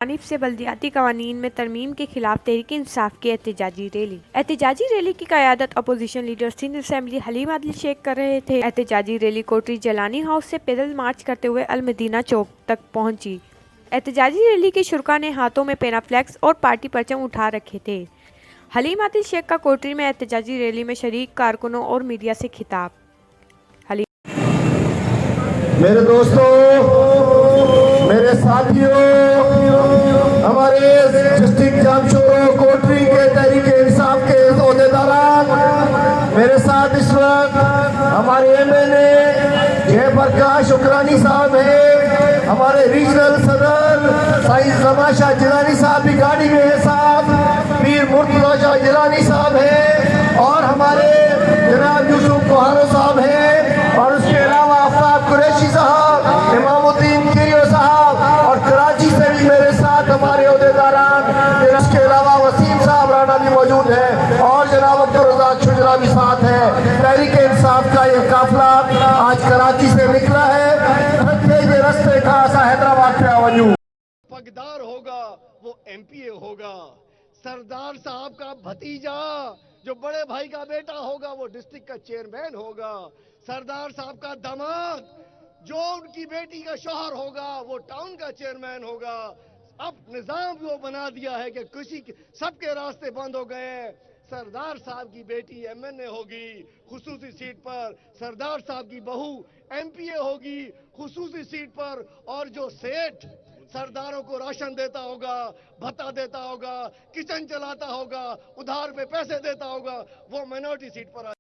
जानिब से बल्दियाती कवानीन में तरमीम के खिलाफ तहरीक इंसाफ की एहतजाजी रैली की क़यादत opposition leader Sindh Assembly Haleem Adil Sheikh कर रहे थे। एहतजाजी रैली कोटरी जलानी हाउस से पैदल मार्च करते हुए अलमदीना चौक तक पहुंची। एहतजाजी रैली के शुरका ने हाथों में पेना फ्लैक्स और पार्टी परचम उठा रखे थे। हलीम आदिल शेख का कोटरी में एहतजाजी रैली में शरीक कारकुनों और मीडिया से खिताब। मेरे दोस्तों, मेरे साथियों, हमारे डिस्ट्रिक्ट जामशोरो कोटरी के तहरीक इंसाफ के ओहदेदारान, मेरे साथ इस वक्त हमारे एमएलए जयप्रकाश शुक्रानी साहब हैं, हमारे रीजनल सदर साइंस जमाशाह जिलानी साहब भी गाड़ी में है साहब, पीर मुर्तजा शाह जिलानी साहब हैं और हमारे जनाब यूसुफ कोहारो साहब हैं और उसके अलावा आफ्ताब कुरैशी साहब, इमामुद्दीन किरियो साहब और कराची से भी मेरे साथ हमारे ओहदेदारान, इसके अलावा वसीम साहब राना भी मौजूद है और जनाब अब्दुल रज़ाक शुजरा भी साथ है। तहरीक इंसाफ का यह काफिला आज कराची से निकला है। रस्ते खासा हैदराबाद पे आवजू पगदार होगा वो एमपीए होगा, सरदार साहब का भतीजा जो बड़े भाई का बेटा होगा वो डिस्ट्रिक्ट का चेयरमैन होगा, सरदार साहब का दामाद जो उनकी बेटी का शौहर होगा वो टाउन का चेयरमैन होगा। अब निजाम वो बना दिया है कि किसी सबके रास्ते बंद हो गए हैं। सरदार साहब की बेटी एमएनए होगी खुसूसी सीट पर, सरदार साहब की बहू एमपीए होगी खुसूसी सीट पर, और जो सेठ सरदारों को राशन देता होगा, भत्ता देता होगा, किचन चलाता होगा, उधार पे पैसे देता होगा, वो माइनॉरिटी सीट पर